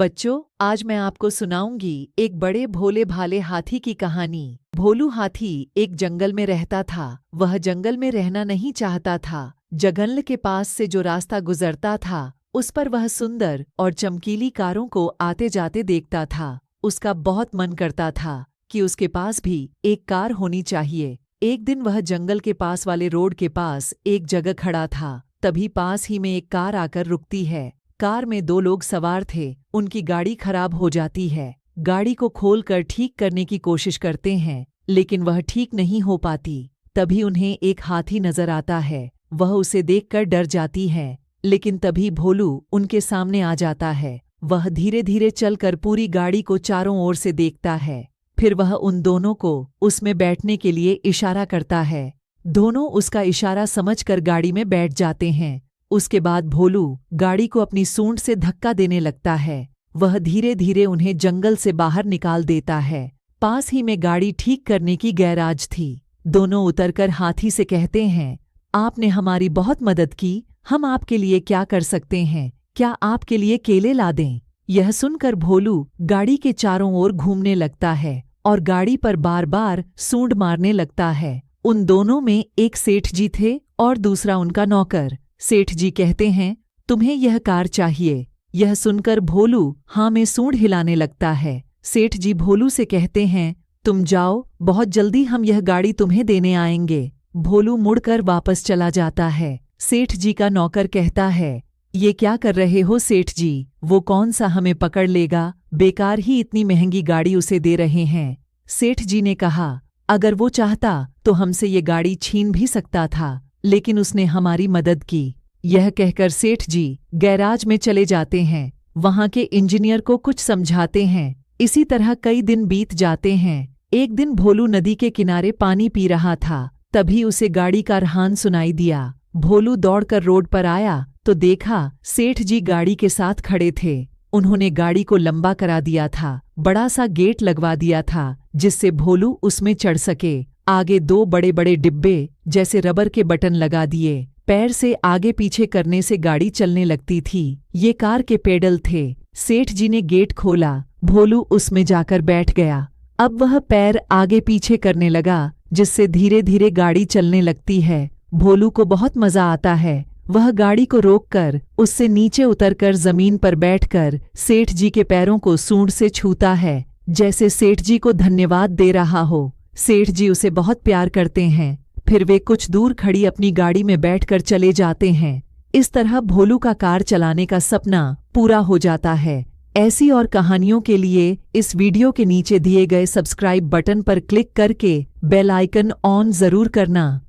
बच्चों, आज मैं आपको सुनाऊंगी एक बड़े भोले भाले हाथी की कहानी। भोलू हाथी एक जंगल में रहता था। वह जंगल में रहना नहीं चाहता था। जंगल के पास से जो रास्ता गुजरता था उस पर वह सुंदर और चमकीली कारों को आते जाते देखता था। उसका बहुत मन करता था कि उसके पास भी एक कार होनी चाहिए। एक दिन वह जंगल के पास वाले रोड के पास एक जगह खड़ा था। तभी पास ही में एक कार आकर रुकती है। कार में 2 लोग सवार थे। उनकी गाड़ी खराब हो जाती है। गाड़ी को खोलकर ठीक करने की कोशिश करते हैं, लेकिन वह ठीक नहीं हो पाती। तभी उन्हें एक हाथी नजर आता है। वह उसे देखकर डर जाती है, लेकिन तभी भोलू उनके सामने आ जाता है। वह धीरे धीरे चलकर पूरी गाड़ी को चारों ओर से देखता है। फिर वह उन दोनों को उसमें बैठने के लिए इशारा करता है। दोनों उसका इशारा समझकर गाड़ी में बैठ जाते हैं। उसके बाद भोलू गाड़ी को अपनी सूंड से धक्का देने लगता है। वह धीरे धीरे उन्हें जंगल से बाहर निकाल देता है। पास ही में गाड़ी ठीक करने की गैराज थी। दोनों उतरकर हाथी से कहते हैं, आपने हमारी बहुत मदद की। हम आपके लिए क्या कर सकते हैं? क्या आपके लिए केले ला दें? यह सुनकर भोलू गाड़ी के चारों ओर घूमने लगता है और गाड़ी पर बार बार सूंड मारने लगता है। उन दोनों में एक सेठ जी थे और दूसरा उनका नौकर। सेठ जी कहते हैं, तुम्हें यह कार चाहिए। यह सुनकर भोलू हाँ में सूंड हिलाने लगता है। सेठ जी भोलू से कहते हैं, तुम जाओ, बहुत जल्दी हम यह गाड़ी तुम्हें देने आएंगे। भोलू मुड़कर वापस चला जाता है। सेठ जी का नौकर कहता है, ये क्या कर रहे हो सेठ जी? वो कौन सा हमें पकड़ लेगा? बेकार ही इतनी महंगी गाड़ी उसे दे रहे हैं। सेठ जी ने कहा, अगर वो चाहता तो हमसे ये गाड़ी छीन भी सकता था, लेकिन उसने हमारी मदद की। यह कहकर सेठ जी गैराज में चले जाते हैं। वहां के इंजीनियर को कुछ समझाते हैं। इसी तरह कई दिन बीत जाते हैं। एक दिन भोलू नदी के किनारे पानी पी रहा था। तभी उसे गाड़ी का रहान सुनाई दिया। भोलू दौड़कर रोड पर आया तो देखा सेठ जी गाड़ी के साथ खड़े थे। उन्होंने गाड़ी को लंबा करा दिया था। बड़ा सा गेट लगवा दिया था जिससे भोलू उसमें चढ़ सके। आगे 2 बड़े बड़े डिब्बे जैसे रबर के बटन लगा दिए। पैर से आगे पीछे करने से गाड़ी चलने लगती थी। ये कार के पेडल थे। सेठ जी ने गेट खोला। भोलू उसमें जाकर बैठ गया। अब वह पैर आगे पीछे करने लगा, जिससे धीरे धीरे गाड़ी चलने लगती है। भोलू को बहुत मजा आता है। वह गाड़ी को रोककर उससे नीचे उतरकर जमीन पर बैठकर सेठ जी के पैरों को सूंड से छूता है, जैसे सेठ जी को धन्यवाद दे रहा हो। सेठ जी उसे बहुत प्यार करते हैं। फिर वे कुछ दूर खड़ी अपनी गाड़ी में बैठकर चले जाते हैं। इस तरह भोलू का कार चलाने का सपना पूरा हो जाता है। ऐसी और कहानियों के लिए इस वीडियो के नीचे दिए गए सब्सक्राइब बटन पर क्लिक करके बेल आइकन ऑन जरूर करना।